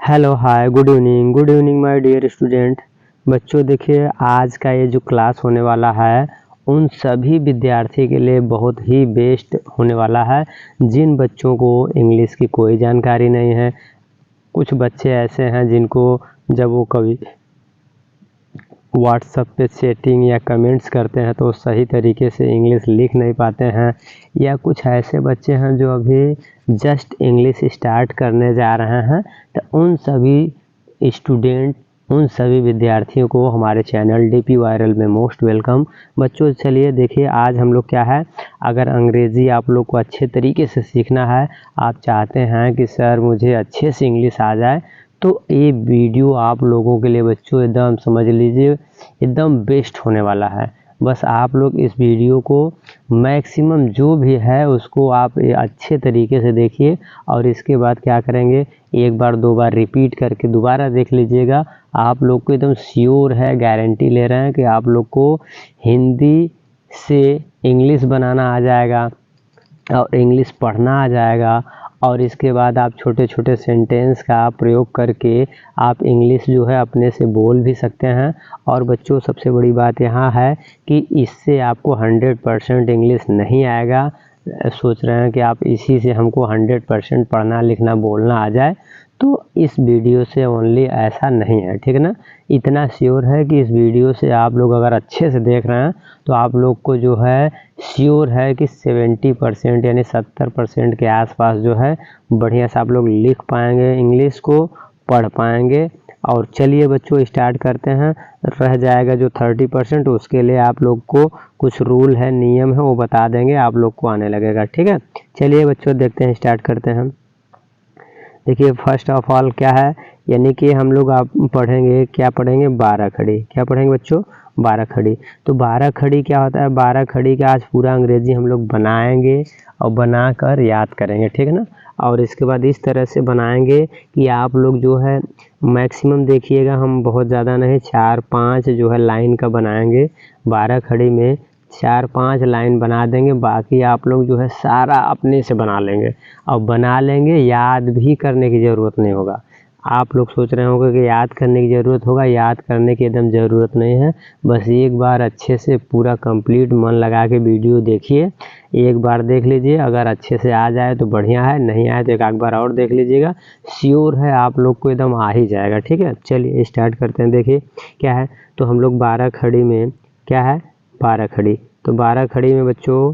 Hello hi good evening my dear student. बच्चों देखिए, आज का ये जो क्लास होने वाला है उन सभी विद्यार्थी के लिए बहुत ही बेस्ट होने वाला है जिन बच्चों को इंग्लिश की कोई जानकारी नहीं है। कुछ बच्चे ऐसे हैं जिनको जब वो कभी व्हाट्सएप पे चैटिंग या कमेंट्स करते हैं तो सही तरीके से इंग्लिश लिख नहीं पाते हैं, या कुछ ऐसे बच्चे हैं जो अभी जस्ट इंग्लिश स्टार्ट करने जा रहे हैं। तो उन सभी विद्यार्थियों को हमारे चैनल डीपी वायरल में मोस्ट वेलकम। बच्चों चलिए देखिए, आज हम लोग क्या है, अगर अंग्रेज़ी आप लोग को अच्छे तरीके से सीखना है, आप चाहते हैं कि सर मुझे अच्छे से इंग्लिश आ जाए, तो ये वीडियो आप लोगों के लिए बच्चों एकदम समझ लीजिए एकदम बेस्ट होने वाला है। बस आप लोग इस वीडियो को मैक्सिमम जो भी है उसको आप अच्छे तरीके से देखिए, और इसके बाद क्या करेंगे, एक बार दो बार रिपीट करके दोबारा देख लीजिएगा। आप लोग को एकदम श्योर है, गारंटी ले रहे हैं कि आप लोग को हिंदी से इंग्लिश बनाना आ जाएगा और इंग्लिश पढ़ना आ जाएगा, और इसके बाद आप छोटे छोटे सेंटेंस का प्रयोग करके आप इंग्लिश जो है अपने से बोल भी सकते हैं। और बच्चों सबसे बड़ी बात यहाँ है कि इससे आपको 100% इंग्लिश नहीं आएगा। सोच रहे हैं कि आप इसी से हमको 100% पढ़ना लिखना बोलना आ जाए, तो इस वीडियो से ओनली ऐसा नहीं है, ठीक है ना। इतना श्योर है कि इस वीडियो से आप लोग अगर अच्छे से देख रहे हैं तो आप लोग को जो है श्योर है कि 70% यानी 70% के आसपास जो है बढ़िया से आप लोग लिख पाएंगे, इंग्लिश को पढ़ पाएंगे। और चलिए बच्चों स्टार्ट करते हैं। रह जाएगा जो 30%, उसके लिए आप लोग को कुछ रूल है, नियम है, वो बता देंगे, आप लोग को आने लगेगा, ठीक है। चलिए बच्चों देखते हैं, स्टार्ट करते हैं। देखिए फर्स्ट ऑफ ऑल क्या है, यानी कि हम लोग आप पढ़ेंगे, क्या पढ़ेंगे, 12 खड़ी। क्या पढ़ेंगे बच्चों, 12 खड़ी। तो 12 खड़ी क्या होता है, 12 खड़ी का आज पूरा अंग्रेजी हम लोग बनाएंगे और बनाकर याद करेंगे, ठीक है ना। और इसके बाद इस तरह से बनाएंगे कि आप लोग जो है मैक्सिमम देखिएगा, हम बहुत ज़्यादा नहीं 4-5 जो है लाइन का बनाएंगे। 12 खड़ी में 4-5 लाइन बना देंगे, बाकी आप लोग जो है सारा अपने से बना लेंगे। और बना लेंगे, याद भी करने की ज़रूरत नहीं होगा। आप लोग सोच रहे होंगे कि याद करने की ज़रूरत होगा, याद करने की एकदम ज़रूरत नहीं है। बस एक बार अच्छे से पूरा कंप्लीट मन लगा के वीडियो देखिए, एक बार देख लीजिए, अगर अच्छे से आ जाए तो बढ़िया है, नहीं आए तो एक आध बार और देख लीजिएगा। श्योर है आप लोग को एकदम आ ही जाएगा, ठीक है। चलिए स्टार्ट करते हैं। देखिए क्या है, तो हम लोग 12 खड़ी में क्या है, 12 खड़ी। तो 12 खड़ी में बच्चों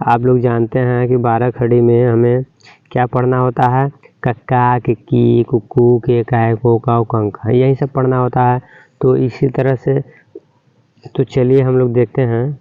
आप लोग जानते हैं कि 12 खड़ी में हमें क्या पढ़ना होता है, कक्का किक्की कुक्कू के काय को काऊ कंका, यही सब पढ़ना होता है। तो इसी तरह से तो चलिए हम लोग देखते हैं।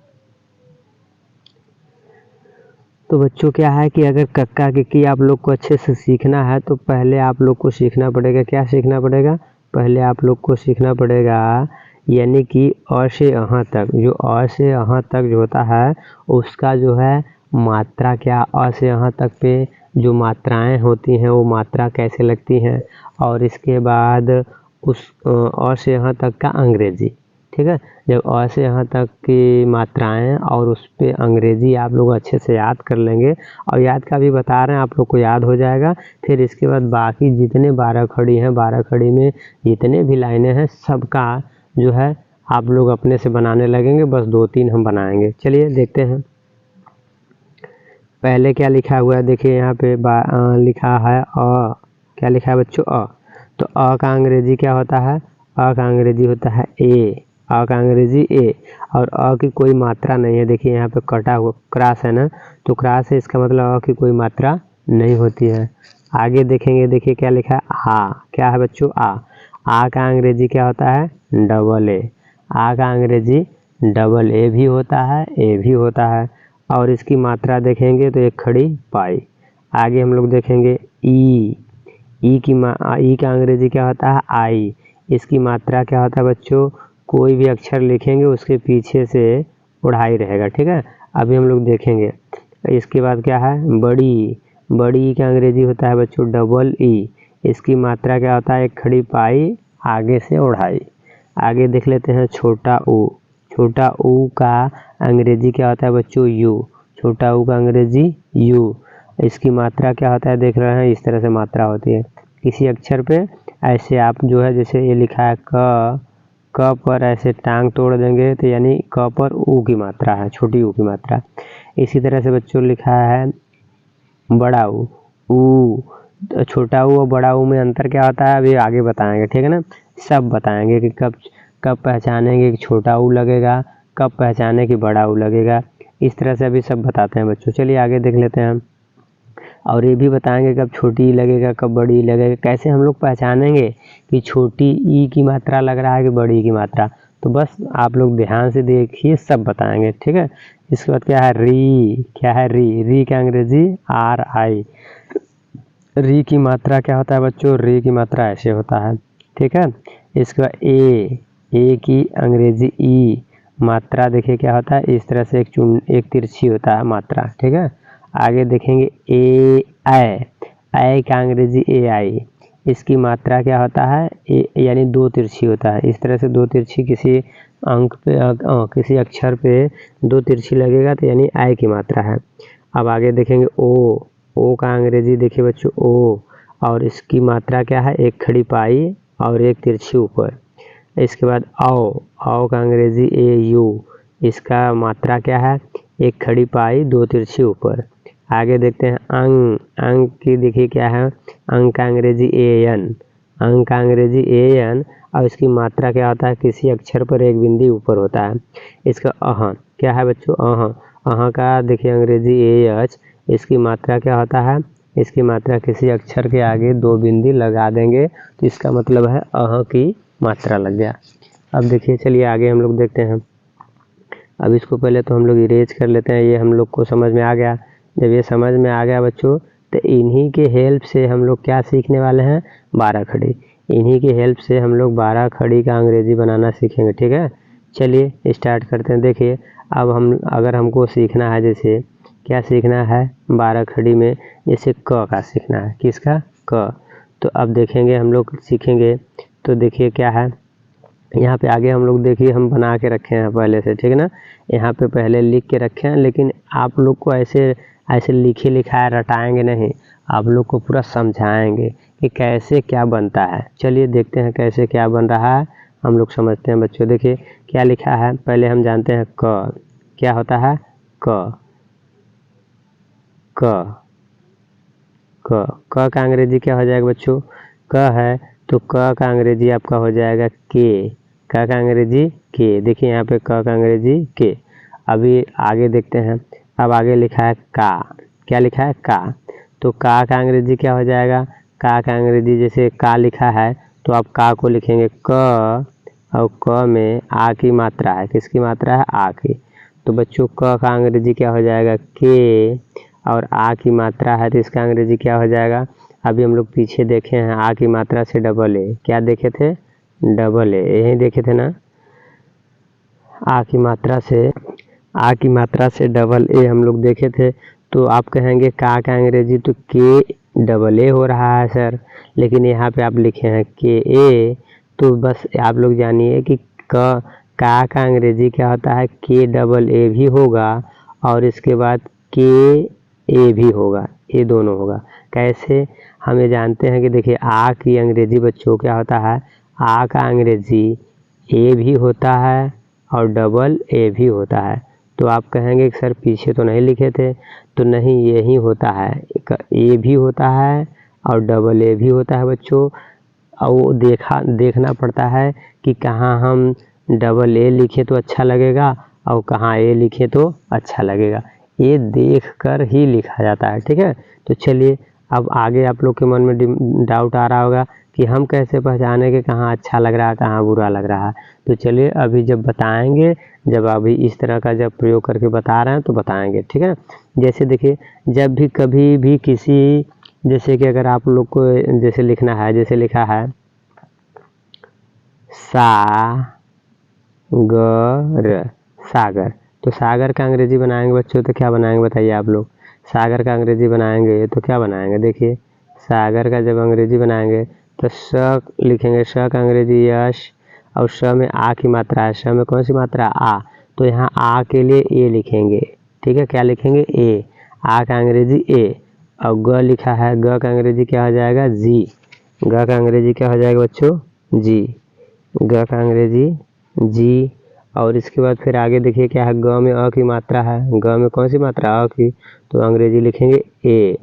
तो बच्चों क्या है कि अगर कक्का किक्की आप लोग को अच्छे से सीखना है तो पहले आप लोग को सीखना पड़ेगा, क्या सीखना पड़ेगा, पहले आप लोग को सीखना पड़ेगा यानी कि अ से अहाँ तक। जो अ से अहाँ तक जो होता है उसका जो है मात्रा, क्या अ से अहाँ तक पे जो मात्राएं होती हैं वो मात्रा कैसे लगती हैं, और इसके बाद उस अ से अहाँ तक का अंग्रेजी, ठीक है। जब अ से यहाँ तक की मात्राएं और उस पर अंग्रेजी आप लोग अच्छे से याद कर लेंगे, और याद का भी बता रहे हैं, आप लोग को याद हो जाएगा। फिर इसके बाद बाकी जितने 12 खड़ी हैं, 12 खड़ी में जितने भी लाइनें हैं सबका जो है आप लोग अपने से बनाने लगेंगे। बस 2-3 हम बनाएंगे। चलिए देखते हैं। पहले क्या लिखा हुआ है, देखिए यहाँ पे लिखा है अ। क्या लिखा है बच्चों, अ। तो अ का अंग्रेजी क्या होता है, अ का अंग्रेजी होता है ए। अ का अंग्रेजी ए, और अ की कोई मात्रा नहीं है। देखिए यहाँ पे कटा हुआ क्रॉस है ना, तो क्रॉस है, इसका मतलब अ की कोई मात्रा नहीं होती है। आगे देखेंगे, देखिए क्या लिखा है, आ। क्या है बच्चों, आ। आ का अंग्रेजी क्या होता है, डबल ए। आ का अंग्रेजी डबल ए भी होता है, ए भी होता है। और इसकी मात्रा देखेंगे तो एक खड़ी पाई। आगे हम लोग देखेंगे ई। ई का अंग्रेजी क्या होता है, आई। इसकी मात्रा क्या होता है बच्चों, कोई भी अक्षर लिखेंगे उसके पीछे से उड़ाई रहेगा, ठीक है। अभी हम लोग देखेंगे। इसके बाद क्या है, बड़ी। बड़ी का अंग्रेजी होता है बच्चों डबल ई। इसकी मात्रा क्या होता है, एक खड़ी पाई आगे से उड़ाई। आगे देख लेते हैं छोटा ऊ। छोटा ऊ का अंग्रेजी क्या होता है बच्चों, यू। छोटा ऊ का अंग्रेजी यू। इसकी मात्रा क्या होता है, देख रहे हैं इस तरह से मात्रा होती है। किसी अक्षर पे ऐसे आप जो है, जैसे ये लिखा है क पर ऐसे टांग तोड़ देंगे तो यानी क पर ऊ की मात्रा है, छोटी ऊ की मात्रा। इसी तरह से बच्चों लिखा है बड़ा ऊ, तो छोटा ऊ और बड़ा ऊ में अंतर क्या होता है अभी आगे बताएंगे, ठीक है ना। सब बताएंगे कि कब पहचानेंगे कि छोटा ऊ लगेगा, कब पहचाने कि बड़ा ऊ लगेगा, इस तरह से अभी सब बताते हैं बच्चों। चलिए आगे देख लेते हैं हम। और ये भी बताएंगे कब छोटी ई लगेगा, कब बड़ी ई लगेगा, कैसे हम लोग पहचानेंगे कि छोटी ई की मात्रा लग रहा है कि बड़ी ई की मात्रा। तो बस आप लोग ध्यान से देखिए, सब बताएंगे, ठीक है। इसके बाद क्या है री, क्या है री का अंग्रेजी RI। री की मात्रा क्या होता है बच्चों, री की मात्रा ऐसे होता है, ठीक है। इसके बाद ए की अंग्रेजी ई, मात्रा देखिए क्या होता है, इस तरह से एक तिरछी होता है मात्रा, ठीक है। आगे देखेंगे ए का अंग्रेजी AI, इसकी मात्रा क्या होता है यानी दो तिरछी होता है। इस तरह से दो तिरछी किसी अंक पे किसी अक्षर पे दो तिरछी लगेगा तो यानी आई की मात्रा है। अब आगे देखेंगे ओ का अंग्रेजी देखिए बच्चों ओ, और इसकी मात्रा क्या है, एक खड़ी पाई और एक तिरछी ऊपर। इसके बाद औ का अंग्रेजी AU, इसका मात्रा क्या है, एक खड़ी पाई दो तिरछी ऊपर। आगे देखते हैं अंक की देखिए क्या है, अंक का अंग्रेजी अंक का अंग्रेजी AN, और इसकी मात्रा क्या होता है, किसी अक्षर पर एक बिंदी ऊपर होता है। इसका क्या है बच्चों, का देखिए अंग्रेजी AH, इसकी मात्रा क्या होता है, इसकी मात्रा किसी अक्षर के आगे दो बिंदी लगा देंगे तो इसका मतलब है की मात्रा लग गया। अब देखिए चलिए आगे हम लोग देखते हैं। अब इसको पहले तो हम लोग इरेज कर लेते हैं, ये हम लोग को समझ में आ गया। जब ये समझ में आ गया बच्चों तो इन्हीं के हेल्प से हम लोग क्या सीखने वाले हैं, 12 खड़ी। इन्हीं की हेल्प से हम लोग 12 खड़ी का अंग्रेजी बनाना सीखेंगे, ठीक है। चलिए स्टार्ट करते हैं। देखिए अब अगर हमको सीखना है, जैसे क्या सीखना है 12 खड़ी में, जैसे क का सीखना है, किसका, क। तो अब देखेंगे हम लोग सीखेंगे, तो देखिए क्या है यहाँ पे आगे हम लोग देखिए हम बना के रखे हैं पहले से, ठीक है ना। यहाँ पे पहले लिख के रखे हैं, लेकिन आप लोग को ऐसे लिखे लिखाया रटाएंगे नहीं, आप लोग को पूरा समझाएंगे कि कैसे क्या बनता है। चलिए देखते हैं कैसे क्या बन रहा है, हम लोग समझते हैं बच्चों। देखिए क्या लिखा है, पहले हम जानते हैं क क्या होता है, क का अंग्रेजी क्या हो जाएगा बच्चों, क है तो क का अंग्रेजी आपका हो जाएगा के, का अंग्रेजी के। देखिए यहाँ पे क का अंग्रेजी के। अभी आगे देखते हैं, अब आगे लिखा है का, क्या लिखा है का, तो का अंग्रेजी क्या हो जाएगा, का अंग्रेजी जैसे का लिखा है तो आप का को लिखेंगे क, और क में आ की मात्रा है, किसकी मात्रा है, आ की। तो बच्चों क का अंग्रेजी क्या हो जाएगा, के, और आ की मात्रा है तो इसका अंग्रेजी क्या हो जाएगा। अभी हम लोग पीछे देखे हैं आ की मात्रा से डबल ए, क्या देखे थे, डबल ए, यही देखे थे ना। आ की मात्रा से डबल ए हम लोग देखे थे। तो आप कहेंगे का अंग्रेजी तो के डबल ए हो रहा है सर, लेकिन यहाँ पे आप लिखे हैं के ए, तो बस आप लोग जानिए कि का अंग्रेजी क्या होता है, के डबल ए भी होगा और इसके बाद के ए भी होगा, ये दोनों होगा। कैसे, हम ये जानते हैं कि देखिए आ की अंग्रेजी बच्चों क्या होता है, आ का अंग्रेजी ए भी होता है और डबल ए भी होता है। तो आप कहेंगे कि सर पीछे तो नहीं लिखे थे, तो नहीं यही होता है, ए भी होता है और डबल ए भी होता है बच्चों। और देखना पड़ता है कि कहाँ हम डबल ए लिखे तो अच्छा लगेगा और कहाँ ए लिखे तो अच्छा लगेगा, ये देख कर ही लिखा जाता है, ठीक है। तो चलिए अब आगे आप लोग के मन में डाउट आ रहा होगा कि हम कैसे पहचाने कि कहाँ अच्छा लग रहा है कहाँ बुरा लग रहा है। तो चलिए अभी जब बताएंगे, जब अभी इस तरह का जब प्रयोग करके बता रहे हैं तो बताएंगे, ठीक है। जैसे देखिए जब भी कभी भी किसी, जैसे कि अगर आप लोग को जैसे लिखना है, जैसे लिखा है सागर, तो सागर का अंग्रेजी बनाएंगे बच्चों तो क्या बनाएंगे बताइए आप लोग। सागर का अंग्रेजी बनाएंगे तो क्या बनाएंगे, देखिए सागर का जब अंग्रेजी बनाएंगे तो स लिखेंगे, स का अंग्रेजी यश, और स में आ की मात्रा है, स में कौन सी मात्रा, आ, तो यहाँ आ के लिए ए लिखेंगे, ठीक है। क्या लिखेंगे, ए, आ का अंग्रेजी ए, और ग लिखा है, ग का अंग्रेजी क्या हो जाएगा, जी, ग का अंग्रेजी क्या हो जाएगा बच्चों? जी। ग का अंग्रेजी जी। और इसके बाद फिर आगे देखिए क्या है, ग में अ की मात्रा है, ग में कौन सी मात्रा? अ की, तो अंग्रेजी लिखेंगे ए।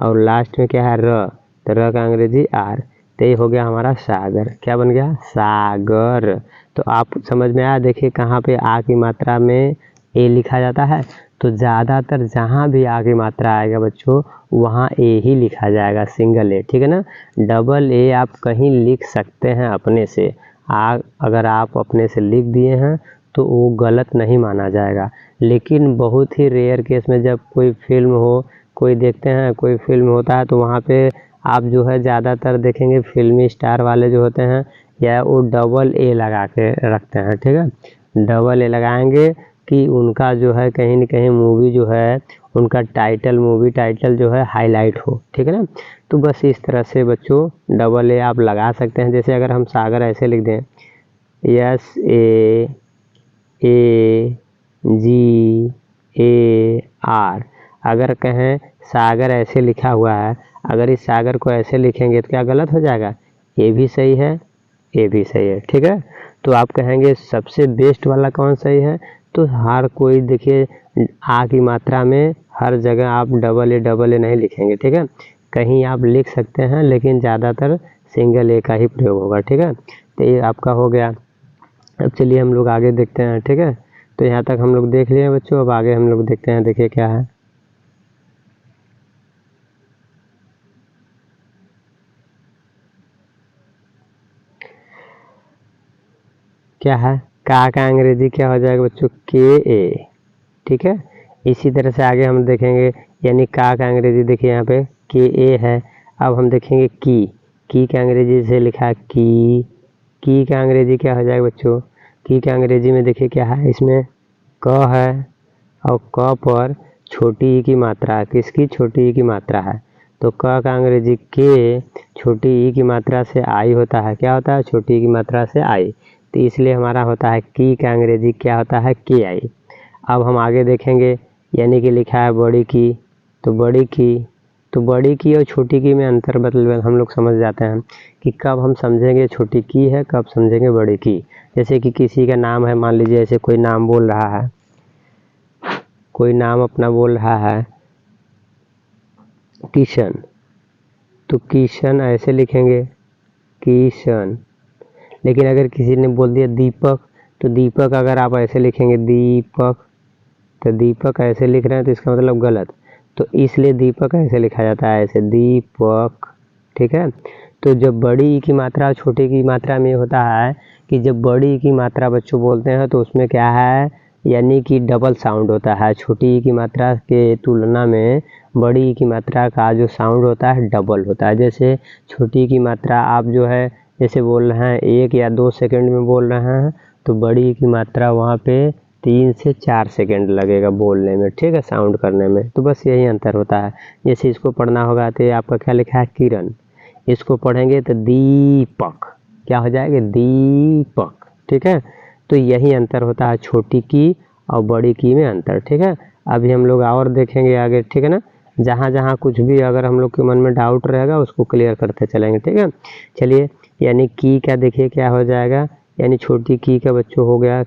और लास्ट में क्या है? र, तो र का अंग्रेजी आर। तो ये हो गया हमारा सागर। क्या बन गया? सागर। तो आप समझ में आया? देखिए कहाँ पे आ की मात्रा में ए लिखा जाता है, तो ज़्यादातर जहाँ भी आ की मात्रा आएगा बच्चों वहाँ ए ही लिखा जाएगा, सिंगल ए, ठीक है ना। डबल ए आप कहीं लिख सकते हैं अपने से, अगर आप अपने से लिख दिए हैं तो वो गलत नहीं माना जाएगा। लेकिन बहुत ही रेयर केस में जब कोई फिल्म हो, कोई देखते हैं कोई फिल्म होता है, तो वहाँ पे आप जो है ज़्यादातर देखेंगे फिल्मी स्टार वाले जो होते हैं या वो डबल ए लगा के रखते हैं, ठीक है। डबल ए लगाएंगे कि उनका जो है कहीं न कहीं मूवी जो है उनका मूवी टाइटल जो है हाईलाइट हो, ठीक है ना। तो बस इस तरह से बच्चों डबल ए आप लगा सकते हैं। जैसे अगर हम सागर ऐसे लिख दें, S A ji A R, अगर कहें सागर ऐसे लिखा हुआ है, अगर इस सागर को ऐसे लिखेंगे तो क्या गलत हो जाएगा? ये भी सही है, ये भी सही है, ठीक है। तो आप कहेंगे सबसे बेस्ट वाला कौन सही है? तो हर कोई देखिए आ की मात्रा में हर जगह आप डबल ए नहीं लिखेंगे, ठीक है। कहीं आप लिख सकते हैं लेकिन ज़्यादातर सिंगल ए का ही प्रयोग होगा, ठीक है। तो ये आपका हो गया। अब चलिए हम लोग आगे देखते हैं, ठीक है। तो यहाँ तक हम लोग देख लिए बच्चों, अब आगे हम लोग देखते हैं, देखिए क्या है। क्या है? का अंग्रेजी क्या हो जाएगा बच्चों? के ए, ठीक है। इसी तरह से आगे हम देखेंगे, यानी का अंग्रेजी देखिए यहाँ पे के ए है। अब हम देखेंगे की का अंग्रेजी से लिखा है की का अंग्रेजी क्या हो जाएगा बच्चों? की का अंग्रेजी में देखिए क्या है, इसमें क है और क पर छोटी ई की मात्रा, किसकी? छोटी ई की मात्रा है। तो क का अंग्रेजी के, छोटी ई की मात्रा से आई होता है। क्या होता है? छोटी ई की मात्रा से आई, तो इसलिए हमारा होता है की का अंग्रेजी क्या होता है? के आई। अब हम आगे देखेंगे, यानी कि लिखा है बड़ी की, तो बड़ी की और छोटी की में अंतर बदल हम लोग समझ जाते हैं कि कब हम समझेंगे छोटी की है, कब समझेंगे बड़ी की। जैसे कि किसी का नाम है, मान लीजिए ऐसे कोई नाम बोल रहा है, कोई नाम अपना बोल रहा है किशन, तो किशन ऐसे लिखेंगे किशन। लेकिन अगर किसी ने बोल दिया दीपक, तो दीपक अगर आप ऐसे लिखेंगे दीपक, तो दीपक ऐसे लिख रहे हैं तो इसका मतलब गलत, तो इसलिए दीपक ऐसे लिखा जाता है, ऐसे दीपक, ठीक है। तो जब बड़ी ई की मात्रा और छोटी की मात्रा में होता है कि जब बड़ी ई की मात्रा बच्चों बोलते हैं तो उसमें क्या है, यानी कि डबल साउंड होता है। छोटी ई की मात्रा के तुलना में बड़ी ई की मात्रा का जो साउंड होता है डबल होता है। जैसे छोटी की मात्रा आप जो है जैसे बोल रहे हैं 1 या 2 सेकंड में बोल रहे हैं, तो बड़ी की मात्रा वहाँ पे 3 से 4 सेकंड लगेगा बोलने में, ठीक है, साउंड करने में। तो बस यही अंतर होता है। जैसे इसको पढ़ना होगा तो आपका क्या लिखा है? किरण। इसको पढ़ेंगे तो दीपक, क्या हो जाएगा? दीपक, ठीक है। तो यही अंतर होता है छोटी की और बड़ी की में अंतर, ठीक है। अभी हम लोग और देखेंगे आगे, ठीक है ना। जहाँ जहाँ कुछ भी अगर हम लोग के मन में डाउट रहेगा उसको क्लियर करते चलेंगे, ठीक है। चलिए, यानी की का देखिए क्या हो जाएगा, यानी छोटी की का बच्चों हो गया।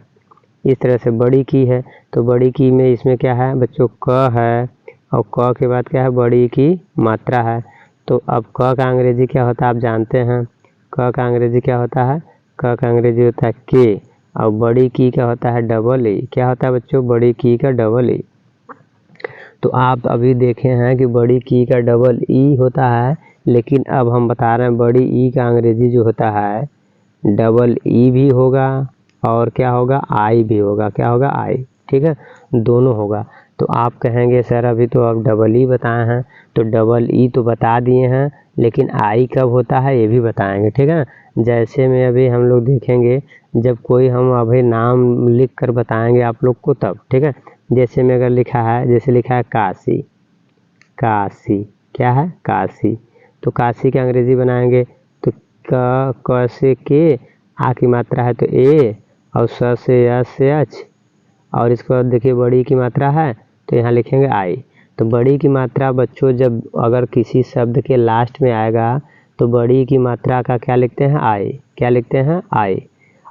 इस तरह से बड़ी की है, तो बड़ी की में इसमें क्या है बच्चों? क है, और क के बाद क्या है? बड़ी की मात्रा है। तो अब क का अंग्रेजी क्या होता है आप जानते हैं? क का अंग्रेजी क्या होता है? क का अंग्रेजी होता है के, और बड़ी की क्या होता है? Double E. क्या होता है बच्चों? बड़ी की का डबल ई। तो आप अभी देखे हैं कि बड़ी की का डबल ई होता है, लेकिन अब हम बता रहे हैं बड़ी ई का अंग्रेजी जो होता है डबल ई भी होगा और क्या होगा? आई भी होगा। क्या होगा? आई, ठीक है, दोनों होगा। तो आप कहेंगे सर अभी तो आप डबल ई बताए हैं, तो डबल ई तो बता दिए हैं, लेकिन आई कब होता है ये भी बताएंगे, ठीक है। जैसे में अभी हम लोग देखेंगे जब कोई हम अभी नाम लिख कर बताएंगे आप लोग को तब, ठीक है। जैसे में अगर लिखा है, जैसे लिखा है काशी, काशी, क्या है? काशी। तो काशी के अंग्रेजी बनाएंगे तो क से के, आ की मात्रा है तो ए, और स से यस से एच, और इसके बाद देखिए बड़ी की मात्रा है तो यहाँ लिखेंगे आई। तो बड़ी की मात्रा बच्चों जब अगर किसी शब्द के लास्ट में आएगा तो बड़ी की मात्रा का क्या लिखते हैं, आई। क्या लिखते हैं, आई।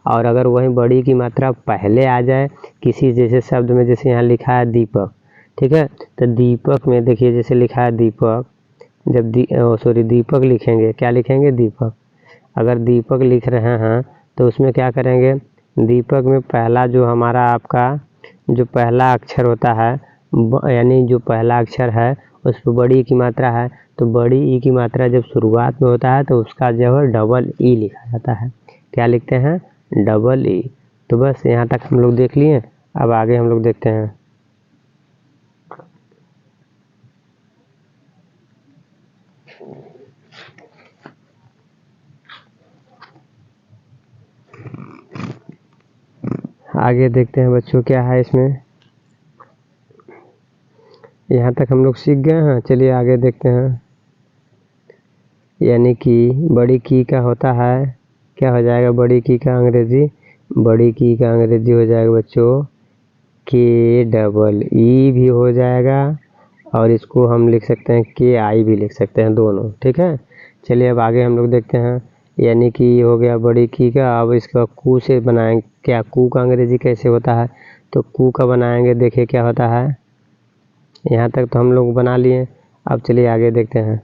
और अगर वही बड़ी की मात्रा पहले आ जाए किसी जैसे शब्द में, जैसे यहाँ लिखा है दीपक, ठीक है, तो दीपक में देखिए जैसे लिखा है दीपक, जब दीपक लिखेंगे, क्या लिखेंगे, दीपक। अगर दीपक लिख रहे हैं तो उसमें क्या करेंगे, दीपक में पहला जो हमारा आपका जो पहला अक्षर होता है, यानी जो पहला अक्षर है उस पर बड़ी की मात्रा है, तो बड़ी ई की मात्रा जब शुरुआत में होता है तो उसका जो है डबल ई लिखा जाता है। क्या लिखते हैं, डबल ई। तो बस यहाँ तक हम लोग देख लिए। अब आगे हम लोग देखते हैं। आगे देखते हैं बच्चों क्या है इसमें। यहाँ तक हम लोग सीख गए हैं, चलिए आगे देखते हैं। यानी कि बड़ी की का होता है, क्या हो जाएगा, बड़ी की का अंग्रेजी, बड़ी की का अंग्रेजी हो जाएगा बच्चों के डबल ई भी हो जाएगा, और इसको हम लिख सकते हैं के आई भी लिख सकते हैं, दोनों, ठीक है। चलिए अब आगे हम लोग देखते हैं। यानी कि हो गया बड़ी की का। अब इसका कू से बनाएंगे, क्या कू का अंग्रेजी कैसे होता है, तो कू का बनाएंगे, देखिए क्या होता है। यहाँ तक तो हम लोग बना लिए। अब चलिए आगे देखते हैं,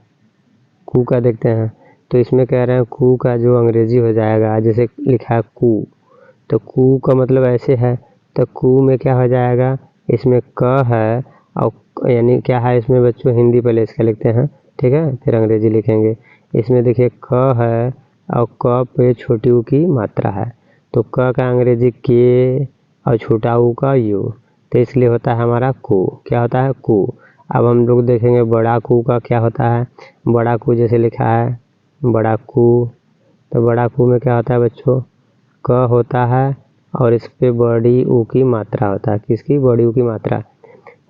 कू का देखते हैं। तो इसमें कह रहे हैं कू का जो अंग्रेजी हो जाएगा, जैसे लिखा है कू, तो कू का मतलब ऐसे है, तो कू में क्या हो जाएगा, इसमें क है, और यानी क्या है इसमें बच्चों, हिंदी पहले इसका लिखते हैं, ठीक है, फिर अंग्रेजी लिखेंगे। इसमें देखिए क है और क पे छोटी ऊ की मात्रा है, तो क का अंग्रेजी के और छोटा ऊ का यू, तो इसलिए होता है हमारा कू। क्या होता है, कू। अब हम लोग देखेंगे बड़ा कू का क्या होता है। बड़ा कू जैसे लिखा है बड़ा कू, तो बड़ा कू में क्या होता है बच्चों, क होता है और इस पे बड़ी ऊ की मात्रा होता है, किसकी, बड़ी ऊ की मात्रा।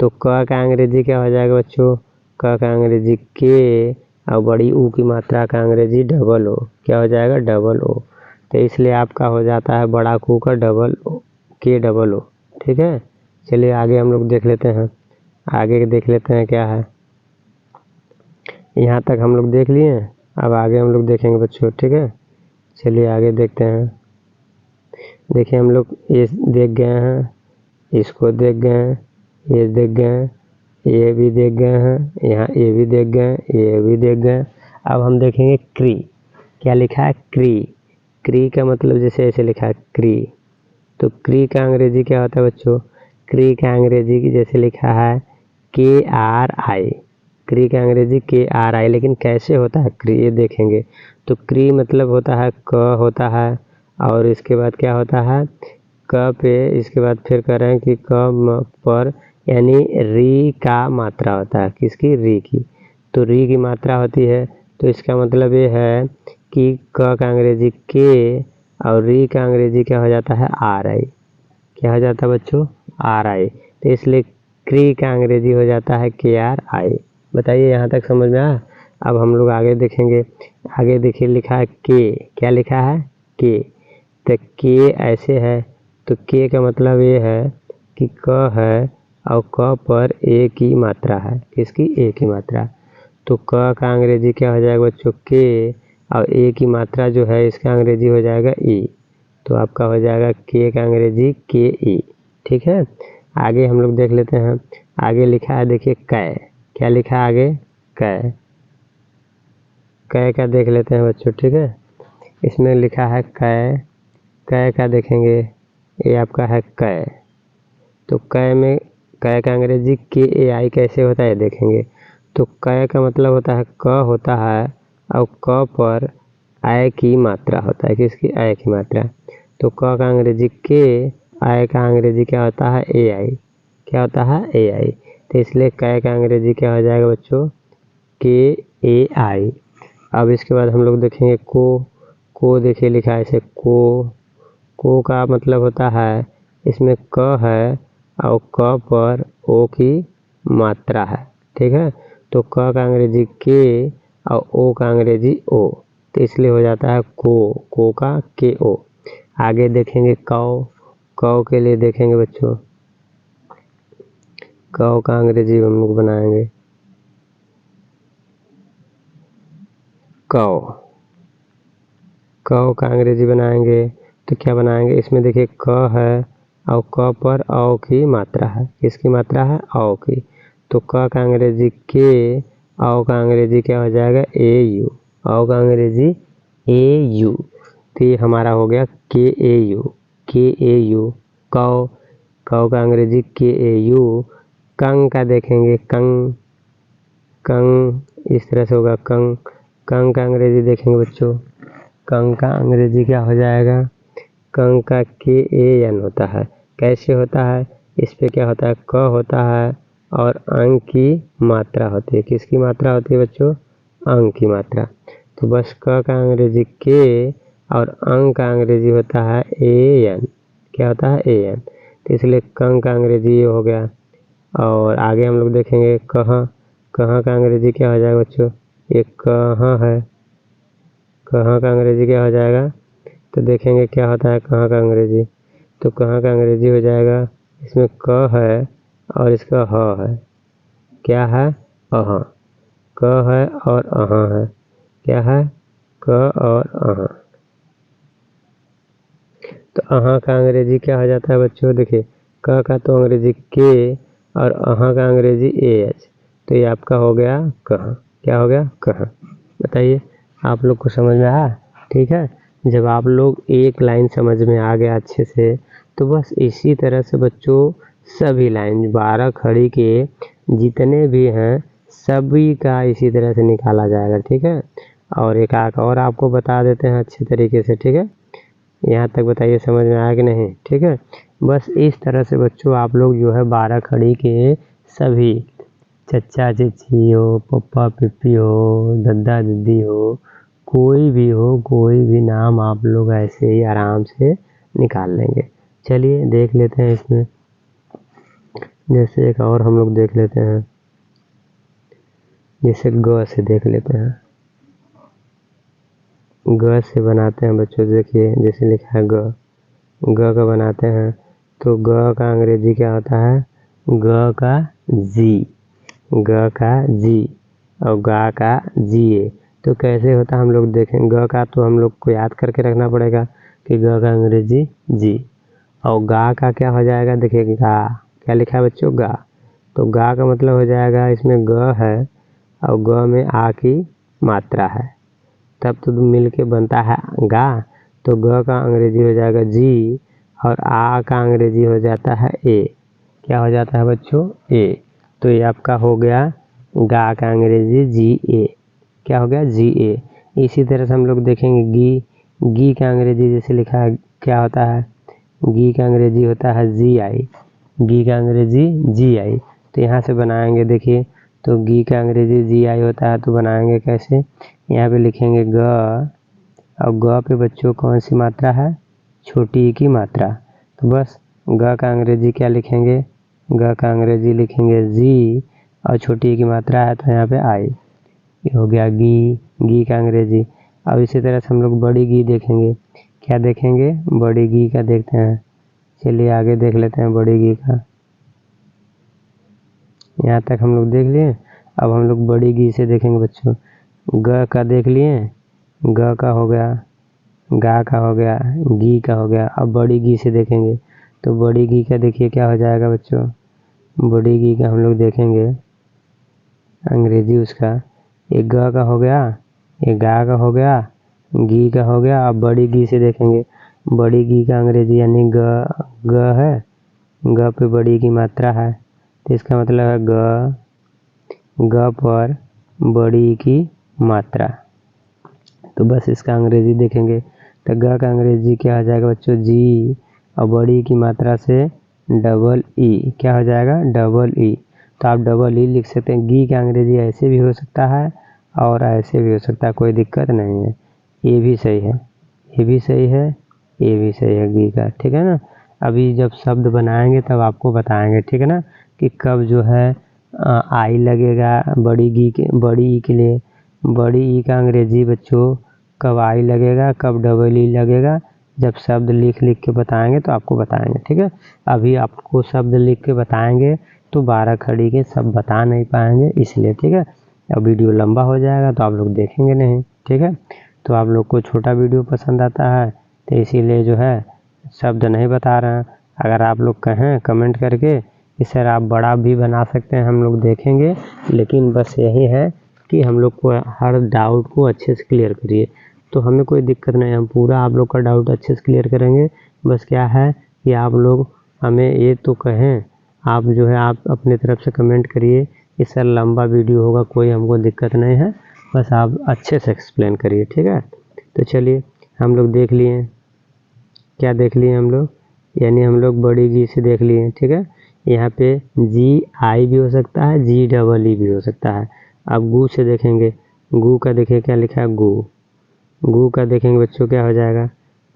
तो क का अंग्रेजी क्या हो जाएगा बच्चों, क का अंग्रेजी के, और बड़ी ऊ की मात्रा का अंग्रेजी डबल ओ। क्या हो जाएगा, डबल ओ। तो इसलिए आपका हो जाता है बड़ा कू का डबल ओ, के डबल ओ, ठीक है। चलिए आगे हम लोग देख लेते हैं। आगे देख लेते हैं क्या है। यहाँ तक हम लोग देख लिए, अब आगे हम लोग देखेंगे बच्चों, ठीक है। चलिए आगे देखते हैं। देखिए हम लोग ये देख गए हैं, इसको देख गए हैं, ये देख गए हैं, ये भी देख गए हैं, यहाँ ये भी देख गए, ये भी देख गए। अब हम देखेंगे क्री। क्या लिखा है, क्री। क्री का मतलब जैसे ऐसे लिखा है क्री, तो क्री का अंग्रेजी क्या होता है बच्चों, क्री का अंग्रेजी की जैसे लिखा है के आर आई। क्री का अंग्रेजी के आर आई, लेकिन कैसे होता है क्री, ये देखेंगे। तो क्री मतलब होता है क होता है, और इसके बाद क्या होता है, क पे इसके बाद फिर कह रहे हैं कि क पर यानी री का मात्रा होता है, किसकी, री की। तो री की मात्रा होती है, तो इसका मतलब ये है कि क का अंग्रेजी के और री का अंग्रेजी क्या हो जाता है, आर आई। क्या हो जाता है बच्चों, आर आई। तो इसलिए क्री का अंग्रेजी हो जाता है के आर आई। बताइए यहाँ तक समझ में आया। अब हम लोग आगे देखेंगे। आगे देखिए लिखा है के। क्या लिखा है, के। तो के ऐसे है, तो के का मतलब ये है कि क है और क पर ए की मात्रा है, किसकी, ए की मात्रा। तो क का अंग्रेजी क्या हो जाएगा बच्चों, के, और ए की मात्रा जो है इसका अंग्रेजी हो जाएगा ई। तो आपका हो जाएगा के का अंग्रेजी के ई, ठीक है। आगे हम लोग देख लेते हैं। आगे लिखा है देखिए कै। क्या लिखा है आगे, कै। कै का देख लेते हैं बच्चों, ठीक है। इसमें लिखा है कै। कै का देखेंगे, ये आपका है कै। तो कै में कै का अंग्रेजी के ए आई कैसे होता है देखेंगे। तो कै का मतलब होता है क होता है और क पर आय की मात्रा होता है, किसकी, आय की मात्रा। तो क का अंग्रेजी के, आय का अंग्रेजी क्या होता है, ए आई। क्या होता है, ए आई। तो इसलिए कै का अंग्रेजी क्या हो जाएगा बच्चों, के ए आई। अब इसके बाद हम लोग देखेंगे को देखिए लिखा है ऐसे को का मतलब होता है, इसमें क है और क पर ओ की मात्रा है, ठीक है। तो क का अंग्रेजी के और ओ का अंग्रेजी ओ, तो इसलिए हो जाता है को का के ओ। आगे देखेंगे कौ के लिए देखेंगे बच्चों। कौ का अंग्रेजी हम लोग बनाएंगे कौ। क का अंग्रेजी बनाएंगे तो क्या बनाएंगे, इसमें देखिए क है और क पर औ की मात्रा है। किसकी मात्रा है, औ की। तो क का अंग्रेजी के, औ का अंग्रेजी क्या हो जाएगा, ए यू। औ का अंग्रेजी ए यू। तो ये हमारा हो गया के ए यू, के ए यू। कौ, कौ का अंग्रेजी के ए यू। कंग का देखेंगे, कंग, कंग इस तरह से होगा कंग। कंग का अंग्रेजी देखेंगे बच्चों, कंग का अंग्रेजी क्या हो जाएगा, कंग का के ए एन होता है। कैसे होता है, इस पे क्या होता है, क होता है और अंग की मात्रा होती है। किसकी मात्रा होती है बच्चों, अंग की मात्रा। तो बस क का अंग्रेजी के और अंग का अंग्रेजी होता है ए एन। क्या होता है, ए एन। तो इसलिए कंग का अंग्रेजी ये हो गया। और आगे हम लोग देखेंगे कहाँ, कहाँ का अंग्रेजी क्या हो जाएगा बच्चों, ये कहाँ है, कहाँ का अंग्रेजी क्या हो जाएगा, तो देखेंगे क्या होता है कहाँ का अंग्रेजी। तो कहाँ का अंग्रेजी हो जाएगा, इसमें क है और इसका ह है। क्या है, अहाँ। क है और अहाँ है। क्या है, क और अहाँ। तो अहाँ का अंग्रेजी क्या हो जाता है बच्चों, देखिए क का तो अंग्रेजी के और अहाँ का अंग्रेजी ए एच। तो ये आपका हो गया कहाँ। क्या हो गया, कहाँ। बताइए आप लोग को समझ में आया, ठीक है। जब आप लोग एक लाइन समझ में आ गया अच्छे से, तो बस इसी तरह से बच्चों सभी लाइन 12 खड़ी के जितने भी हैं सभी का इसी तरह से निकाला जाएगा, ठीक है। और एक आक और आपको बता देते हैं अच्छे तरीके से, ठीक है। यहाँ तक बताइए समझ में आया कि नहीं, ठीक है। बस इस तरह से बच्चों आप लोग जो है 12 खड़ी के सभी, चच्चा चच्ची हो, पप्पा पिप्पी हो, दद्दा दद्दी हो, कोई भी हो, कोई भी नाम आप लोग ऐसे ही आराम से निकाल लेंगे। चलिए देख लेते हैं इसमें, जैसे एक और हम लोग देख लेते हैं, जैसे ग से देख लेते हैं। ग से बनाते हैं बच्चों, देखिए जैसे लिखा है ग, ग का बनाते हैं तो ग का अंग्रेजी क्या होता है, ग का जी, ग का जी और गा का जी ए। तो कैसे होता है हम लोग देखें, ग का तो हम लोग को याद करके रखना पड़ेगा कि ग का अंग्रेजी जी, और गा का क्या हो जाएगा, देखिए गा क्या लिखा है बच्चों, गा। तो गा का मतलब हो जाएगा इसमें ग है और ग में आ की मात्रा है, तब तो मिल के बनता है गा। तो ग का अंग्रेजी हो जाएगा जी और आ का अंग्रेजी हो जाता है ए। क्या हो जाता है बच्चों, ए। तो ये आपका हो गया गा का अंग्रेजी जी ए। क्या हो गया, जी ए। इसी तरह से हम लोग देखेंगे गी, गी का अंग्रेजी जैसे लिखा है क्या होता है, गी का अंग्रेजी होता है जी आई, गी का अंग्रेजी जी आई। तो यहाँ से बनाएंगे देखिए, तो गी का अंग्रेजी जी आई होता है, तो बनाएंगे कैसे, यहाँ पे लिखेंगे ग और ग पे बच्चों कौन सी मात्रा है, छोटी की मात्रा। तो बस ग का अंग्रेजी क्या लिखेंगे, ग का अंग्रेजी लिखेंगे जी और छोटी की मात्रा है तो यहाँ पे आई। ये हो गया गी, गी का अंग्रेजी। अब इसी तरह से हम लोग बड़ी गी देखेंगे, क्या देखेंगे, बड़ी गी का देखते हैं। चलिए आगे देख लेते हैं बड़ी गी का। यहाँ तक हम लोग देख लिए। अब हम लोग बड़ी गी से देखेंगे बच्चों, ग का देख लिए, ग का हो गया, गा का हो गया, गी का हो गया। अब बड़ी गी से देखेंगे, तो बड़ी गी का देखिए क्या हो जाएगा बच्चों, बड़ी गी का हम लोग देखेंगे अंग्रेजी उसका, एक ग का हो गया, एक गा का हो गया, गी का हो गया। अब बड़ी गी से देखेंगे, बड़ी गी का अंग्रेजी यानी ग है, ग पे बड़ी की मात्रा है, तो इसका मतलब है ग पर बड़ी की मात्रा। तो बस इसका अंग्रेजी देखेंगे, तो ग का अंग्रेजी क्या हो जाएगा बच्चों, जी और बड़ी की मात्रा से डबल ई। क्या हो जाएगा, डबल ई। तो आप डबल ई लिख सकते हैं। गी का अंग्रेजी ऐसे भी हो सकता है और ऐसे भी हो सकता है, कोई दिक्कत नहीं है। ये भी सही है, ये भी सही है, ये भी सही है गी का, ठीक है ना। अभी जब शब्द बनाएंगे तब आपको बताएंगे, ठीक है ना, कि कब जो है आई लगेगा बड़ी गी के, बड़ी ई के लिए। बड़ी ई का अंग्रेजी बच्चों कब आई लगेगा, कब डबल ई लगेगा, जब शब्द लिख के बताएंगे तो आपको बताएंगे, ठीक है। अभी आपको शब्द लिख के बताएंगे तो 12 खड़ी के सब बता नहीं पाएंगे इसलिए, ठीक है। अब वीडियो लंबा हो जाएगा तो आप लोग देखेंगे नहीं, ठीक है। तो आप लोग को छोटा वीडियो पसंद आता है, तो इसीलिए जो है शब्द नहीं बता रहे हैं। अगर आप लोग कहें कमेंट करके कि सर आप बड़ा भी बना सकते हैं, हम लोग देखेंगे, लेकिन बस यही है कि हम लोग को हर डाउट को अच्छे से क्लियर करिए। तो हमें कोई दिक्कत नहीं, हम पूरा आप लोग का डाउट अच्छे से क्लियर करेंगे। बस क्या है कि आप लोग हमें ये तो कहें, आप जो है आप अपने तरफ से कमेंट करिए कि सर लंबा वीडियो होगा, कोई हमको दिक्कत नहीं है, बस आप अच्छे से एक्सप्लेन करिए, ठीक है। तो चलिए हम लोग देख लिए, क्या देख लिए हम लोग, यानी हम लोग बड़ी जी से देख लिए, ठीक है। यहाँ पे GI भी हो सकता है, GEE भी हो सकता है। अब गु से देखेंगे, गु का देखिए क्या लिखा है, गु। गु का देखेंगे बच्चों क्या हो जाएगा,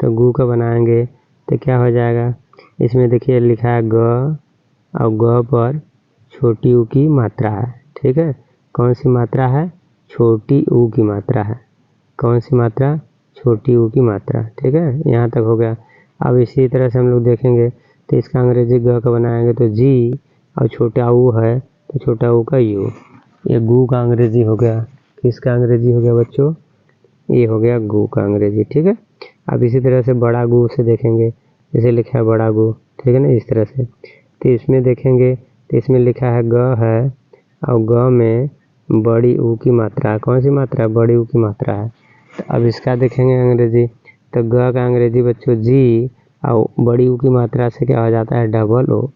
तो गु का बनाएंगे तो क्या हो जाएगा, इसमें देखिए लिखा है ग, और ग पर छोटी ऊ की मात्रा है, ठीक है। कौन सी मात्रा है, छोटी ऊ की मात्रा है। कौन सी मात्रा, छोटी ऊ की मात्रा, ठीक है। यहाँ तक हो गया। अब इसी तरह से हम लोग देखेंगे तो इसका अंग्रेजी ग का बनाएंगे तो जी, और छोटा ऊ है तो छोटा ऊ का यू। ये गु का अंग्रेजी हो गया। किसका अंग्रेजी हो गया बच्चों, ये हो गया गु का अंग्रेजी, ठीक है। अब इसी तरह से बड़ा गु से देखेंगे, जैसे लिखा है बड़ा गु, ठीक है ना, इस तरह से। तो इसमें देखेंगे तो इसमें लिखा है ग है, और ग में बड़ी ऊ की मात्रा है। कौन सी मात्रा, बड़ी ऊ की मात्रा है। तो अब इसका देखेंगे अंग्रेजी, तो ग का अंग्रेजी बच्चों जी, और बड़ी ऊ की मात्रा से क्या हो जाता है, डबल ओ।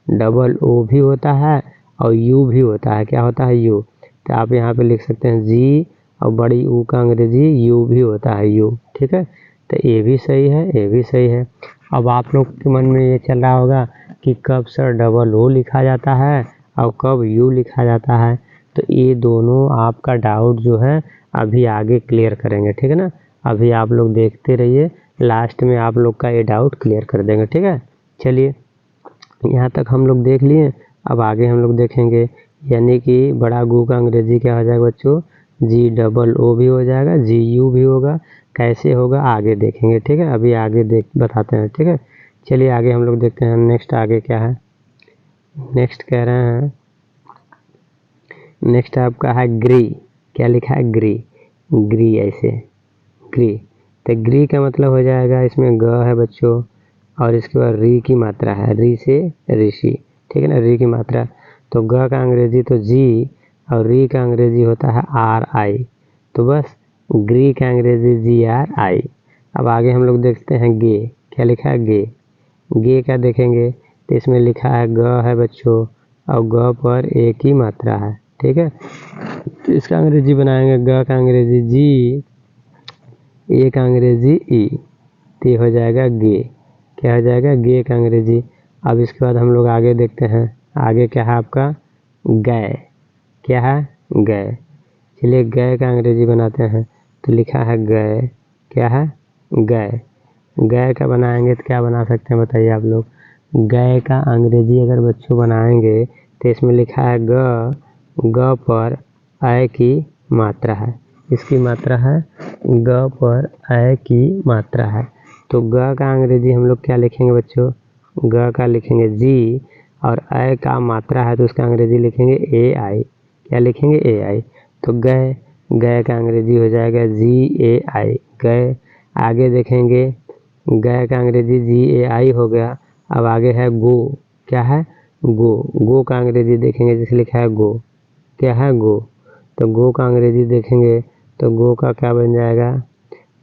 डबल ओ भी होता है और यू भी होता है। क्या होता है, यू। तो आप यहाँ पे लिख सकते हैं जी, और बड़ी ऊ का अंग्रेजी यू भी होता है, यू, ठीक है। तो ये भी सही है, ये भी सही है। अब आप लोग के मन में ये चल रहा होगा कि कब सर डबल ओ लिखा जाता है और कब यू लिखा जाता है। तो ये दोनों आपका डाउट जो है अभी आगे क्लियर करेंगे, ठीक है ना। अभी आप लोग देखते रहिए, लास्ट में आप लोग का ये डाउट क्लियर कर देंगे, ठीक है। चलिए यहाँ तक हम लोग देख लिए, अब आगे हम लोग देखेंगे, यानी कि बड़ा गु का अंग्रेजी क्या हो जाएगा बच्चों, GOO भी हो जाएगा, GU भी होगा। कैसे होगा आगे देखेंगे, ठीक है। अभी आगे देख बताते हैं, ठीक है। चलिए आगे हम लोग देखते हैं नेक्स्ट आगे क्या है। नेक्स्ट कह रहे हैं, नेक्स्ट आपका है ग्री। क्या लिखा है, ग्री। ग्री ऐसे, ग्री। तो ग्री का मतलब हो जाएगा, इसमें ग है बच्चों, और इसके बाद री की मात्रा है, री से ऋषि, ठीक है ना, री की मात्रा। तो ग का अंग्रेजी तो जी, और री का अंग्रेजी होता है RI। तो बस ग्री का अंग्रेजी GRI। अब आगे हम लोग देखते हैं गे। क्या लिखा है, गे। गे का देखेंगे तो इसमें लिखा है ग है बच्चों, और ग पर एक ही मात्रा है, ठीक है। तो इसका अंग्रेजी बनाएंगे, ग का अंग्रेजी जी, ए का अंग्रेजी ई, तो ये हो जाएगा गे। क्या हो जाएगा, गे का अंग्रेजी। अब इसके बाद हम लोग आगे देखते हैं, आगे क्या है आपका, गए। क्या है, गए। चलिए गए का अंग्रेजी बनाते हैं, तो लिखा है गए। क्या है, गए। गए का बनाएंगे तो क्या बना सकते हैं बताइए आप लोग। गए का अंग्रेजी अगर बच्चों बनाएंगे तो इसमें लिखा है ग, ग पर अ की मात्रा है। इसकी मात्रा है, ग पर अ की मात्रा है। तो ग का अंग्रेजी हम लोग क्या लिखेंगे बच्चों, ग का लिखेंगे जी, और अ का मात्रा है तो उसका अंग्रेजी लिखेंगे AI। क्या लिखेंगे, AI। तो गए, गए का अंग्रेजी हो जाएगा GAI, गए। आगे देखेंगे, गए का अंग्रेजी GAI हो गया। अब आगे है गो। क्या है, गो। गो का अंग्रेजी देखेंगे, जैसे लिखा है गो। क्या है, गो। तो गो का अंग्रेजी देखेंगे तो गो का क्या बन जाएगा,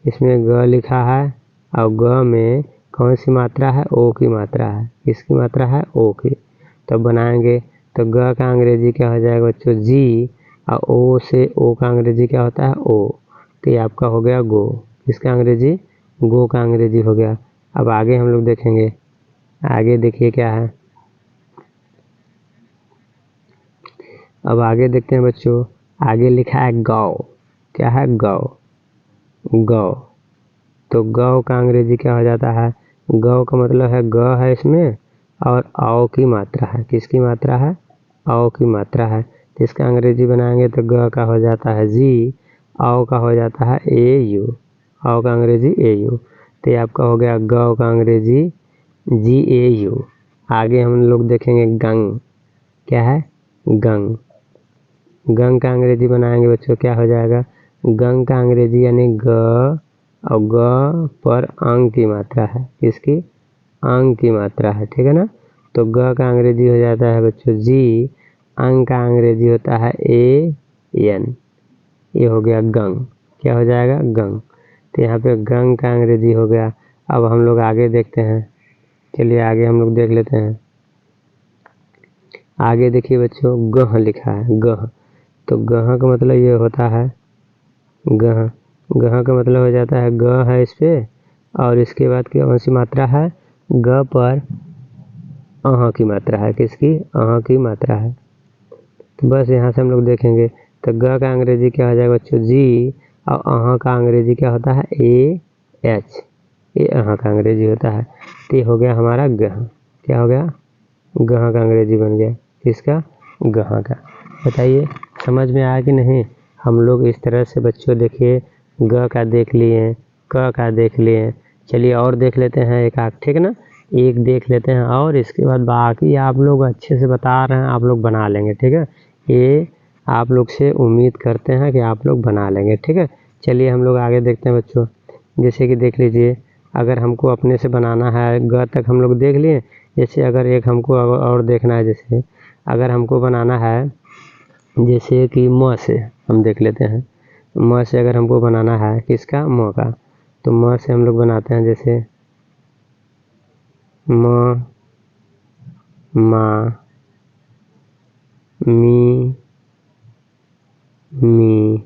इसमें ग लिखा है, और ग में कौन सी मात्रा है, ओ की मात्रा है। किसकी मात्रा है, ओ की। तो बनाएंगे तो ग का अंग्रेजी क्या हो जाएगा बच्चों, जी, और ओ से ओ का अंग्रेजी क्या होता है, ओ। तो ये आपका हो गया गो। किसका अंग्रेजी, गो का अंग्रेजी हो गया। अब आगे हम लोग देखेंगे, आगे देखिए क्या है। अब आगे देखते हैं बच्चों, आगे लिखा है गौ। क्या है, गौ। गौ। तो गौ का अंग्रेजी क्या हो जाता है, गौ का मतलब है ग है इसमें, और औ की मात्रा है। किसकी मात्रा है, औ की मात्रा है। तो इसका अंग्रेजी बनाएंगे तो ग का हो जाता है जी, औ का हो जाता है AU। औ का अंग्रेजी AU। तो ये आपका हो गया गौ का अंग्रेजी GAU। आगे हम लोग देखेंगे गंग। क्या है, गंग। गंग का अंग्रेजी बनाएंगे बच्चों, क्या हो जाएगा, गंग का अंग्रेजी यानी ग, और ग पर अंग की मात्रा है, किसकी, अंग की मात्रा है, ठीक है ना। तो ग का अंग्रेजी हो जाता है बच्चों जी, अंग का अंग्रेजी होता है ए एन, ये हो गया गंग, क्या हो जाएगा, गंग। तो यहाँ पे गंग का अंग्रेजी हो गया। अब हम लोग आगे देखते हैं, चलिए आगे हम लोग देख लेते हैं। आगे देखिए बच्चों, गह लिखा है, गह। तो गह का मतलब ये होता है, गह, गह का मतलब हो जाता है ग है इस पे, और इसके बाद की कौन सी मात्रा है, ग पर अह की मात्रा है, किसकी, अह की मात्रा है। तो बस यहाँ से हम लोग देखेंगे, तो ग का अंग्रेजी क्या हो जाएगा बच्चों, जी, और अह का अंग्रेजी क्या होता है, ए एच, ये अह का अंग्रेजी होता है। तो ये हो गया हमारा गह, क्या हो गया, गह का अंग्रेजी बन गया, किसका, गह का। बताइए समझ में आया कि नहीं। हम लोग इस तरह से बच्चों देखिए, ग का देख लिए, क का देख लिए, चलिए और देख लेते हैं एक आध, ठीक है ना, एक देख लेते हैं, और इसके बाद बाकी आप लोग अच्छे से बता रहे हैं, आप लोग बना लेंगे, ठीक है। ये आप लोग से उम्मीद करते हैं कि आप लोग बना लेंगे, ठीक है। चलिए हम लोग आगे देखते हैं बच्चों। जैसे कि देख लीजिए, अगर हमको अपने से बनाना है, ग तक हम लोग देख लिए, जैसे अगर एक हमको और देखना है, जैसे अगर हमको बनाना है, जैसे कि म से हम देख लेते हैं, म से अगर हमको बनाना है, किसका, म का, तो म से हम लोग बनाते हैं, जैसे म, मा, मी, मी,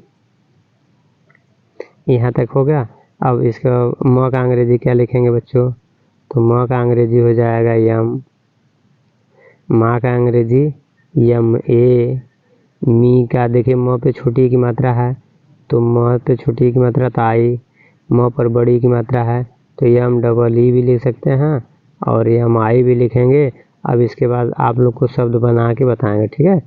यहाँ तक हो गया। अब इसका म का अंग्रेजी क्या लिखेंगे बच्चों, तो म का अंग्रेजी हो जाएगा यम, मा का अंग्रेजी यम ए, मी का देखिए म पे छोटी की मात्रा है, तो म पे छोटी की मात्रा तो आई, म पर बड़ी की मात्रा है, तो यम डबल ई भी लिख सकते हैं, और यम आई भी लिखेंगे। अब इसके बाद आप लोग को शब्द बना के बताएंगे, ठीक है,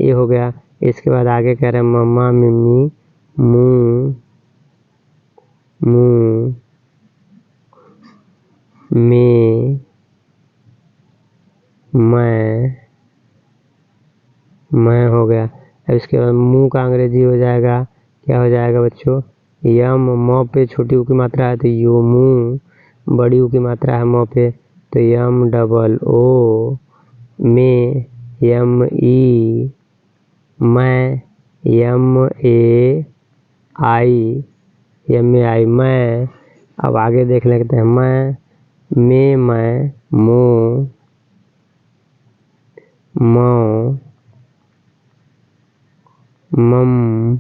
ये हो गया। इसके बाद आगे कह रहे हैं मम्मा, मिम्मी, मुँह, मुँह, में, मैं हो गया। अब इसके बाद मुँह का अंग्रेजी हो जाएगा, क्या हो जाएगा बच्चों, यम, म पे छोटी ऊ की मात्रा है तो यू, मुँह, बड़ी ऊ की मात्रा है म पे, तो यम डबल ओ, में, यम ई, मैं, यम ए आई, यम में आई, मैं। अब आगे देख लेते हैं, मैं, मैं, मो, मौ, मम,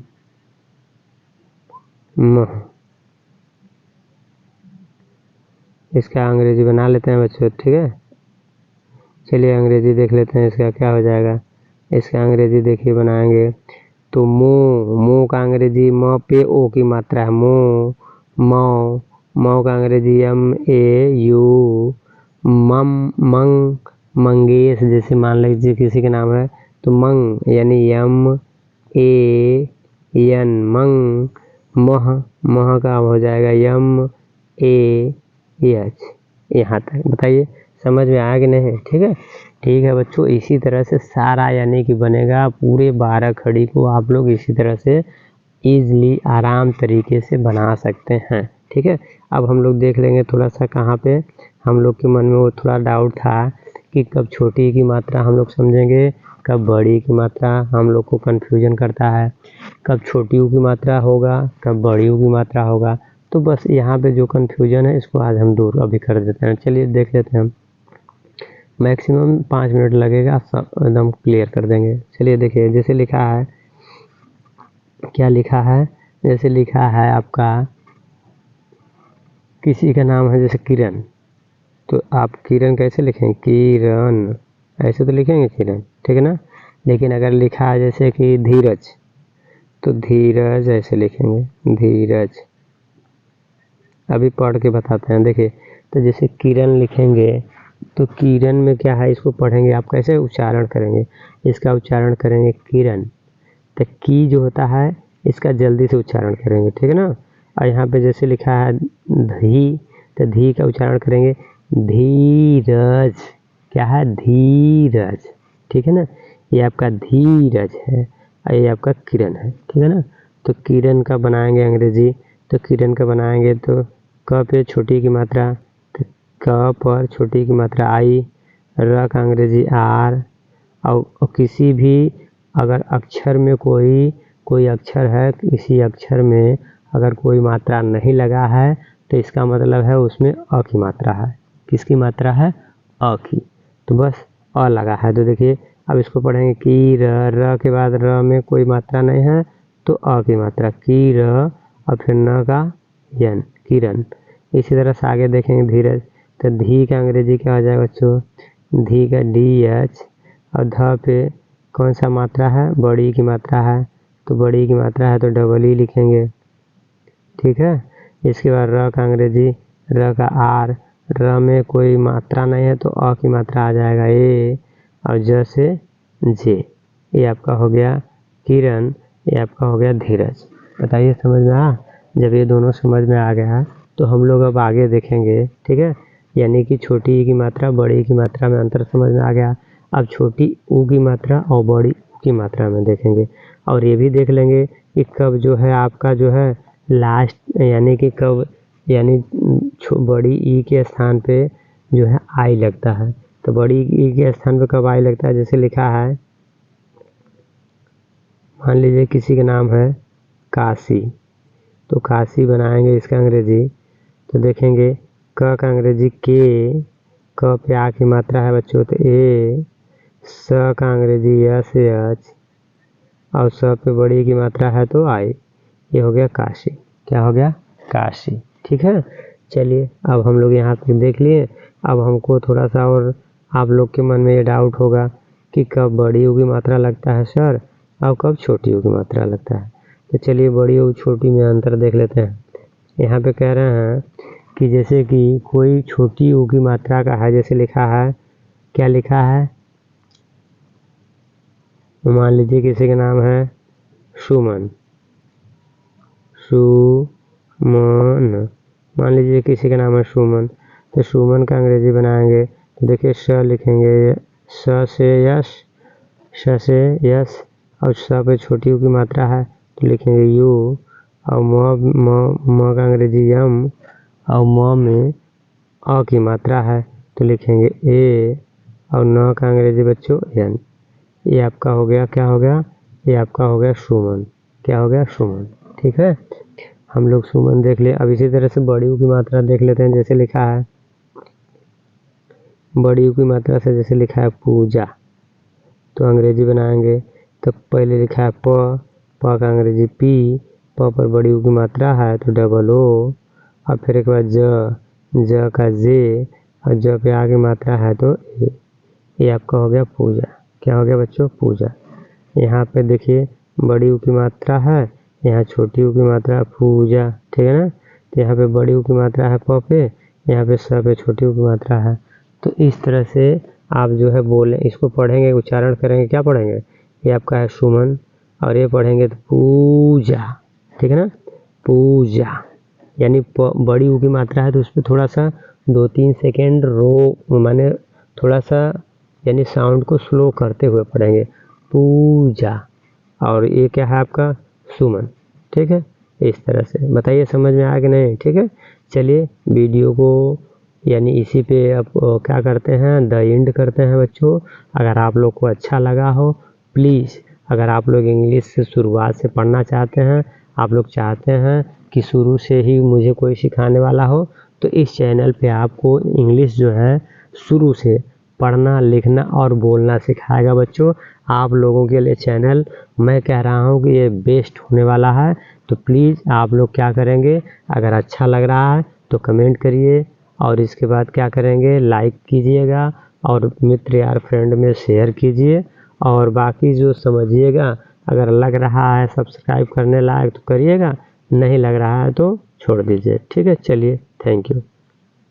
मह। इसका अंग्रेजी बना लेते हैं बच्चों, ठीक है। चलिए अंग्रेजी देख लेते हैं, इसका क्या हो जाएगा। इसका अंग्रेजी देखिए बनाएंगे, तो मो का अंग्रेजी म पे ओ की मात्रा है, मो, मौ, मौ का अंग्रेजी एम ए यू, मम, मंग, मंगेश, जैसे मान लीजिए किसी का नाम है, तो मंग यानी यम ए एन, मंग, मह, मह का हो जाएगा यम ए एच। यहाँ तक बताइए समझ में आया कि नहीं, ठीक है बच्चों। इसी तरह से सारा यानी कि बनेगा, पूरे 12 खड़ी को आप लोग इसी तरह से ईज़िली आराम तरीके से बना सकते हैं, ठीक है। अब हम लोग देख लेंगे थोड़ा सा, कहाँ पे हम लोग के मन में वो थोड़ा डाउट था कि कब छोटी की मात्रा हम लोग समझेंगे, कब बड़ी की मात्रा, हम लोग को कन्फ्यूजन करता है, कब छोटी ऊ की मात्रा होगा, कब बड़ी ऊ की मात्रा होगा। तो बस यहाँ पे जो कन्फ्यूजन है इसको आज हम दूर अभी कर देते हैं। चलिए देख लेते हैं हम, मैक्सिमम 5 मिनट लगेगा, सब एकदम क्लियर कर देंगे। चलिए देखिए, जैसे लिखा है, क्या लिखा है, जैसे लिखा है आपका, किसी का नाम है जैसे किरण, तो आप किरण कैसे लिखेंगे, किरण, ऐसे तो लिखेंगे किरण, ठीक है ना। लेकिन अगर लिखा है जैसे कि धीरज, तो धीरज ऐसे लिखेंगे, धीरज। अभी पढ़ के बताते हैं, देखिए। तो जैसे किरण लिखेंगे, तो किरण में क्या है, इसको पढ़ेंगे आप कैसे उच्चारण करेंगे, इसका उच्चारण करेंगे किरण। तो की जो होता है इसका जल्दी से उच्चारण करेंगे, ठीक है ना। और यहाँ पे जैसे लिखा है धी, तो धी का उच्चारण करेंगे धीरज, क्या है, धीरज, ठीक है ना। ये आपका धीरज है और ये आपका किरण है, ठीक है ना। तो किरण का बनाएंगे अंग्रेजी, तो किरण का बनाएंगे तो क पे छोटी की मात्रा, तो क पर छोटी की मात्रा आई, र का अंग्रेजी आर, और किसी भी अगर अक्षर में कोई अक्षर है, इसी अक्षर में अगर कोई मात्रा नहीं लगा है तो इसका मतलब है उसमें अ की मात्रा है। किसकी मात्रा है? अ की। तो बस अ लगा है, तो देखिए अब इसको पढ़ेंगे की र के बाद र में कोई मात्रा नहीं है तो अ की मात्रा, की र, और फिर न का यन, किरण। इसी तरह से आगे देखेंगे धीरज, तो धी का अंग्रेजी क्या हो जाएगा बच्चों? धी का DH, और ध पे कौन सा मात्रा है? बड़ी की मात्रा है, तो बड़ी की मात्रा है तो डबल ई लिखेंगे, ठीक है। इसके बाद र का अंग्रेजी, र का आर, र में कोई मात्रा नहीं है तो अ की मात्रा आ जाएगा ए, और ज से जे। ये आपका हो गया किरण, ये आपका हो गया धीरज। बताइए समझ में आया? जब ये दोनों समझ में आ गया तो हम लोग अब आगे देखेंगे, ठीक है। यानी कि छोटी ई की मात्रा बड़ी ई की मात्रा में अंतर समझ में आ गया। अब छोटी ऊ की मात्रा और बड़ी ऊ की मात्रा में देखेंगे, और ये भी देख लेंगे कि कब जो है आपका जो है लास्ट, यानी कि कब, यानी बड़ी ई के स्थान पे जो है आई लगता है। तो बड़ी ई के स्थान पे कब आई लगता है? जैसे लिखा है, मान लीजिए किसी का नाम है काशी, तो काशी बनाएंगे इसका अंग्रेजी, तो देखेंगे क का अंग्रेजी के, क पे आ की मात्रा है बच्चों तो ए, स का अंग्रेजी यस एच, और स पे बड़ी की मात्रा है तो आई। ये हो गया काशी। क्या हो गया? काशी, ठीक है। चलिए अब हम लोग यहाँ तक देख लिए। अब हमको थोड़ा सा और आप लोग के मन में ये डाउट होगा कि कब बड़ी ऊ की मात्रा लगता है सर, और कब छोटी ऊ की मात्रा लगता है। तो चलिए बड़ी और छोटी में अंतर देख लेते हैं। यहाँ पे कह रहे हैं कि जैसे कि कोई छोटी ऊ की मात्रा का है, जैसे लिखा है, क्या लिखा है? मान लीजिए किसी का नाम है सुमन, सुमन, मान लीजिए किसी का नाम है सुमन, तो सुमन का अंग्रेजी बनाएंगे तो देखिए स लिखेंगे, स से यस, स से यस, और स पे छोटी ऊ की मात्रा है तो लिखेंगे यू, और म का अंग्रेजी यम, और म में अ की मात्रा है तो लिखेंगे ए, और न का अंग्रेजी बच्चों एन। ये आपका हो गया, क्या हो गया? ये आपका हो गया सुमन। क्या हो गया? सुमन, ठीक है। हम लोग सुमन देख लिए। अब इसी तरह से बड़ी ऊ की मात्रा देख लेते हैं। जैसे लिखा है बड़ी ऊ की मात्रा से, जैसे लिखा है पूजा, तो अंग्रेजी बनाएंगे तो पहले लिखा है प का अंग्रेजी पी, प पर बड़ी ऊ की मात्रा है तो डबल ओ, और फिर एक बार ज का जे, और ज पे आगे मात्रा है तो ए। ये आपका हो गया पूजा। क्या हो गया बच्चों? पूजा। यहाँ पे देखिए बड़ी ऊ की मात्रा है, यहाँ छोटी ऊ की मात्रा है पूजा, ठीक है ना। तो यहाँ पे बड़ी ऊ की मात्रा है प पे, यहाँ पे स पे छोटी ऊ की मात्रा है। तो इस तरह से आप जो है बोले, इसको पढ़ेंगे, उच्चारण करेंगे, क्या पढ़ेंगे? ये आपका है सुमन, और ये पढ़ेंगे तो पूजा, ठीक है ना। पूजा, यानी बड़ी ऊ की मात्रा है तो उस पर थोड़ा सा 2-3 सेकेंड माने थोड़ा सा, यानी साउंड को स्लो करते हुए पढ़ेंगे पूजा, और ये क्या है आपका? सुमन, ठीक है। इस तरह से बताइए समझ में आ कि नहीं? ठीक है। चलिए वीडियो को यानी इसी पे अब क्या करते हैं, द एंड करते हैं बच्चों। अगर आप लोग को अच्छा लगा हो, प्लीज़, अगर आप लोग इंग्लिश से शुरुआत से पढ़ना चाहते हैं, आप लोग चाहते हैं कि शुरू से ही मुझे कोई सिखाने वाला हो, तो इस चैनल पे आपको इंग्लिश जो है शुरू से पढ़ना, लिखना और बोलना सिखाएगा बच्चों। आप लोगों के लिए चैनल, मैं कह रहा हूँ कि ये बेस्ट होने वाला है। तो प्लीज़ आप लोग क्या करेंगे, अगर अच्छा लग रहा है तो कमेंट करिए, और इसके बाद क्या करेंगे, लाइक कीजिएगा, और मित्र यार फ्रेंड में शेयर कीजिए, और बाकी जो समझिएगा, अगर लग रहा है सब्सक्राइब करने लायक तो करिएगा, नहीं लग रहा है तो छोड़ दीजिए, ठीक है। चलिए, थैंक यू।